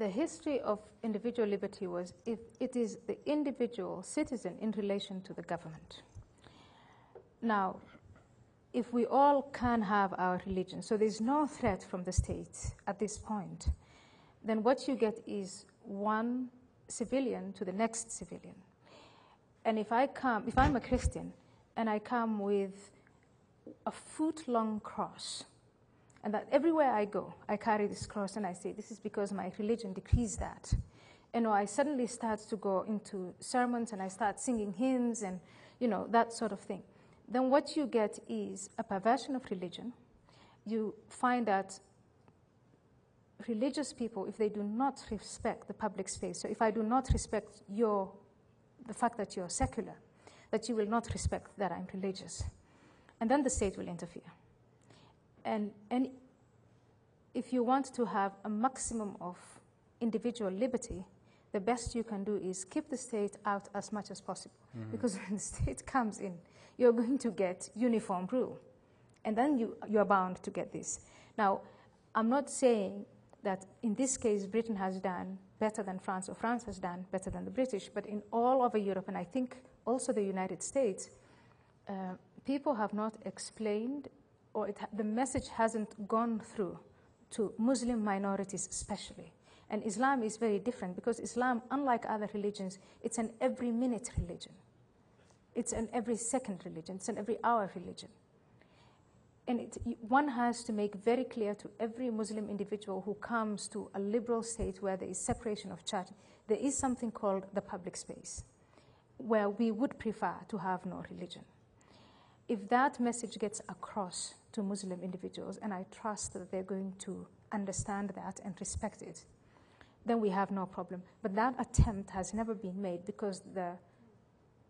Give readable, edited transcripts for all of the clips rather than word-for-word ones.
the history of individual liberty was it is the individual citizen in relation to the government. Now, if we all can have our religion, so there's no threat from the state at this point, then what you get is one civilian to the next civilian. And if I'm a Christian, and I come with a foot-long cross, and that everywhere I go, I carry this cross and I say, this is because my religion decrees that. And I suddenly start to go into sermons and I start singing hymns and, that sort of thing. Then what you get is a perversion of religion. You find that religious people, if they do not respect the public space, so if I do not respect the fact that you're secular, that you will not respect that I'm religious. And then the state will interfere. And if you want to have a maximum of individual liberty, the best you can do is keep the state out as much as possible. Mm-hmm. Because when the state comes in, you're going to get uniform rule. And then you're bound to get this. Now, I'm not saying that in this case Britain has done better than France or France has done better than the British, but in all over Europe, and I think also the United States, people have not explained, or the message hasn't gone through to Muslim minorities especially. And Islam is very different because Islam, unlike other religions, it's an every minute religion. It's an every second religion. It's an every hour religion. And one has to make very clear to every Muslim individual who comes to a liberal state where there is separation of church, there is something called the public space, where we would prefer to have no religion. If that message gets across to Muslim individuals, and I trust that they're going to understand that and respect it, then we have no problem. But that attempt has never been made because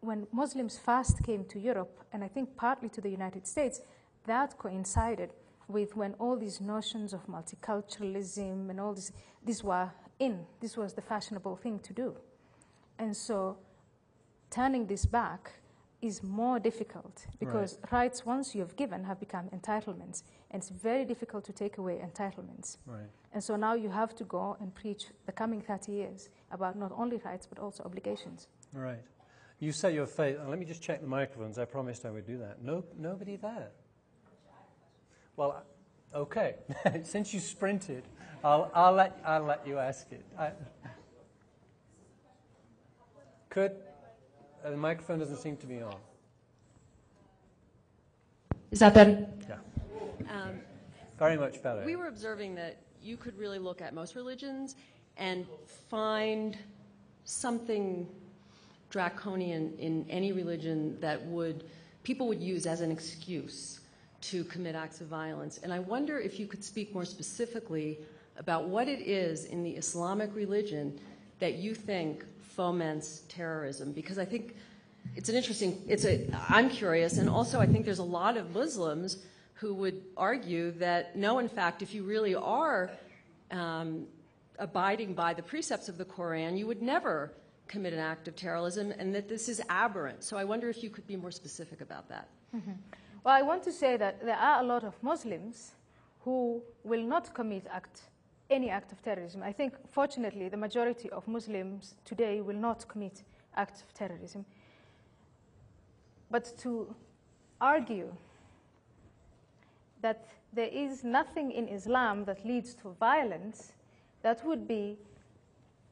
when Muslims first came to Europe, and I think partly to the United States, that coincided with when all these notions of multiculturalism and all these were in. This was the fashionable thing to do. And so turning this back is more difficult because rights once you've given have become entitlements, and it's very difficult to take away entitlements. Right. And so now you have to go and preach the coming 30 years about not only rights but also obligations. Right. You say your faith. Let me just check the microphones. I promised I would do that. Nobody there. Well, okay. Since you sprinted, I'll let you ask it. The microphone doesn't seem to be on. Is that better? Yeah. Very much better. We were observing that you could really look at most religions and find something draconian in any religion that people would use as an excuse to commit acts of violence. And I wonder if you could speak more specifically about what it is in the Islamic religion that you think foments terrorism, because I think it's an interesting, I'm curious, and also I think there's a lot of Muslims who would argue that no, in fact, if you really are abiding by the precepts of the Quran, you would never commit an act of terrorism, and that this is aberrant. So I wonder if you could be more specific about that. Mm-hmm. Well, I want to say that there are a lot of Muslims who will not commit any act of terrorism. I think, fortunately, the majority of Muslims today will not commit acts of terrorism. But to argue that there is nothing in Islam that leads to violence, that would be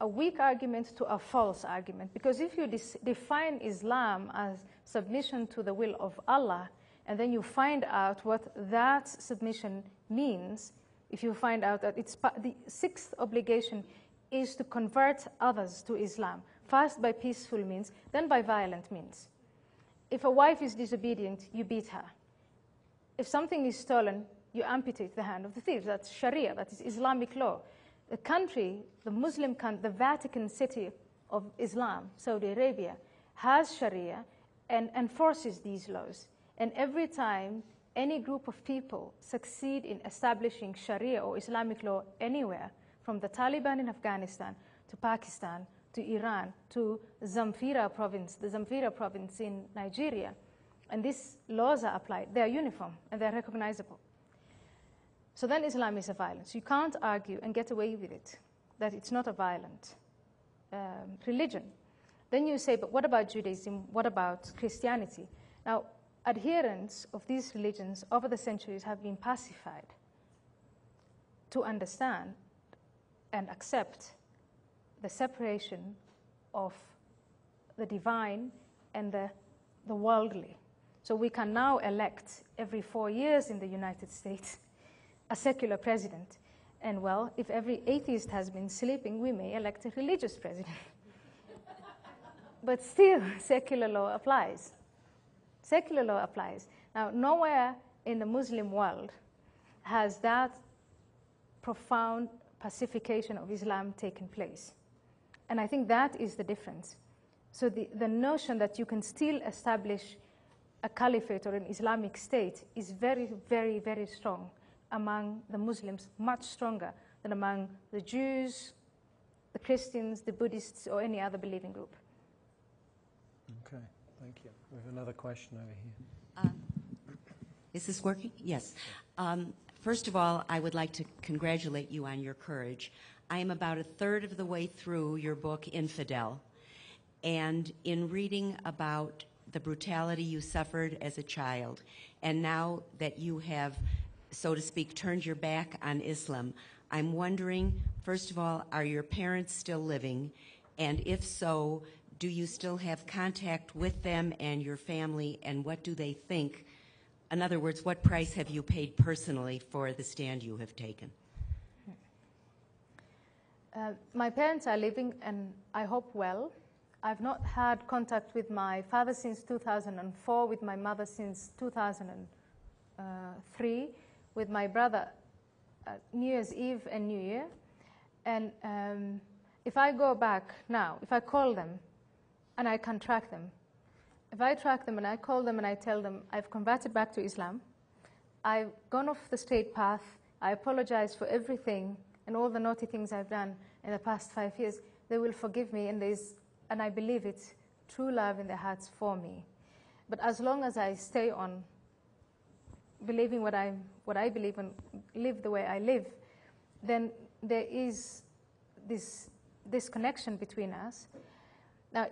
a weak argument to a false argument. Because if you define Islam as submission to the will of Allah, and then you find out what that submission means, if you find out that the sixth obligation is to convert others to Islam, first by peaceful means, then by violent means. If a wife is disobedient, you beat her. If something is stolen, you amputate the hand of the thief. That's Sharia, that is Islamic law. The country, the Muslim country, the Vatican City of Islam, Saudi Arabia, has Sharia and enforces these laws. And every time any group of people succeed in establishing Sharia or Islamic law anywhere, from the Taliban in Afghanistan to Pakistan to Iran to Zamfara province, the Zamfara province in Nigeria, and these laws are applied, they are uniform and they're recognizable. So then Islam is a violence. You can't argue and get away with it that it's not a violent religion. Then you say, but what about Judaism? What about Christianity? Now, adherents of these religions over the centuries have been pacified to understand and accept the separation of the divine and the worldly. So we can now elect every 4 years in the United States a secular president. And well, if every atheist has been sleeping, we may elect a religious president. But still, secular law applies. Secular law applies. Now, nowhere in the Muslim world has that profound pacification of Islam taken place. And I think that is the difference. So the notion that you can still establish a caliphate or an Islamic state is very, very, very strong among the Muslims, much stronger than among the Jews, the Christians, the Buddhists, or any other believing group. Okay, thank you. We have another question over here. Is this working? Yes. First of all, I would like to congratulate you on your courage. I am about a third of the way through your book, Infidel, and in reading about the brutality you suffered as a child, and now that you have, so to speak, turned your back on Islam, I'm wondering, first of all, are your parents still living? And if so, do you still have contact with them and your family, and what do they think? In other words, what price have you paid personally for the stand you have taken? My parents are living, and I hope well. I've not had contact with my father since 2004, with my mother since 2003, with my brother New Year's Eve and New Year. And if I go back now, if I call them, and I can track them, if I track them and I call them and I tell them I've converted back to Islam, I've gone off the straight path, I apologize for everything and all the naughty things I've done in the past 5 years, they will forgive me, and I believe it's true love in their hearts for me. But as long as I stay on believing what I believe and live the way I live, then there is this disconnection between us. Now,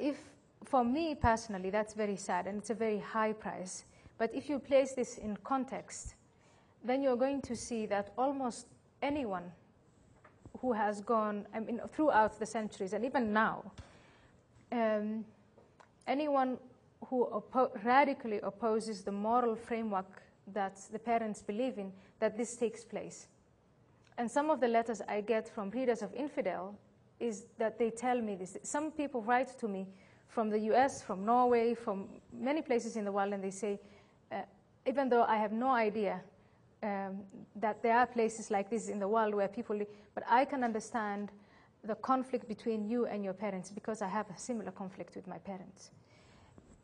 for me personally, that's very sad, and it's a very high price. But if you place this in context, then you're going to see that almost anyone who has gone, throughout the centuries, and even now, anyone who radically opposes the moral framework that the parents believe in, that this takes place. And some of the letters I get from readers of Infidel is that they tell me this. Some people write to me from the US, from Norway, from many places in the world, and they say, even though I have no idea that there are places like this in the world where people live, but I can understand the conflict between you and your parents because I have a similar conflict with my parents.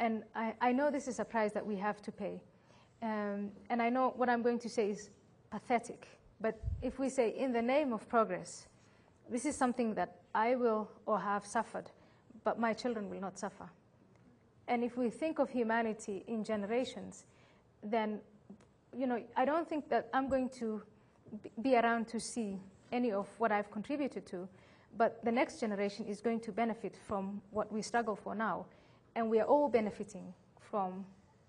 And I know this is a price that we have to pay. And I know what I'm going to say is pathetic, but if we say in the name of progress, this is something that I will or have suffered, but my children will not suffer. And if we think of humanity in generations, then I don't think that I'm going to be around to see any of what I've contributed to, but the next generation is going to benefit from what we struggle for now, and we are all benefiting from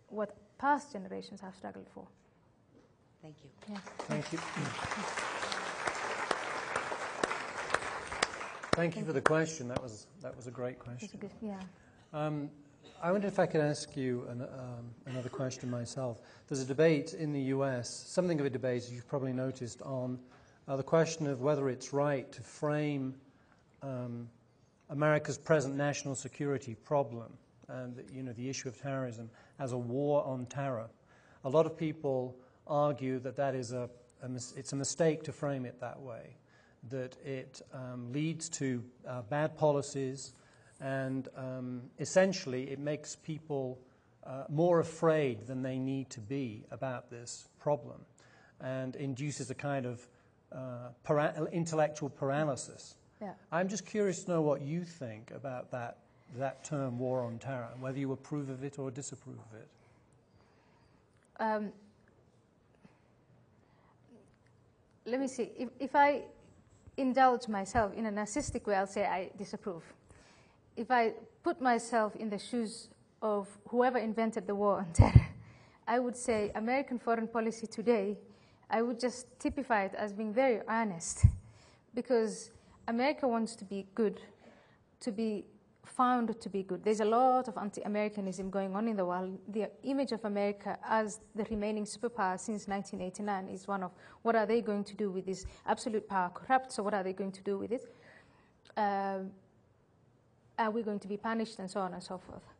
what past generations have struggled for. Thank you. Yes. Thank you. Thank you for the question. That was a great question. Good, yeah. I wonder if I could ask you another question myself. There's a debate in the US, something of a debate, as you've probably noticed, on the question of whether it's right to frame America's present national security problem and the issue of terrorism as a war on terror. A lot of people argue that is it's a mistake to frame it that way, that it leads to bad policies, and essentially it makes people more afraid than they need to be about this problem, and induces a kind of intellectual paralysis. Yeah. I'm just curious to know what you think about that term, war on terror, and whether you approve of it or disapprove of it. Let me see. If I indulge myself in a narcissistic way, I'll say I disapprove. If I put myself in the shoes of whoever invented the war on terror, I would say American foreign policy today, I would just typify it as being very honest, because America wants to be good, to be found to be good. There's a lot of anti-Americanism going on in the world. The image of America as the remaining superpower since 1989 is one of what are they going to do with this absolute power corrupt, so what are they going to do with it? Are we going to be punished, and so on and so forth.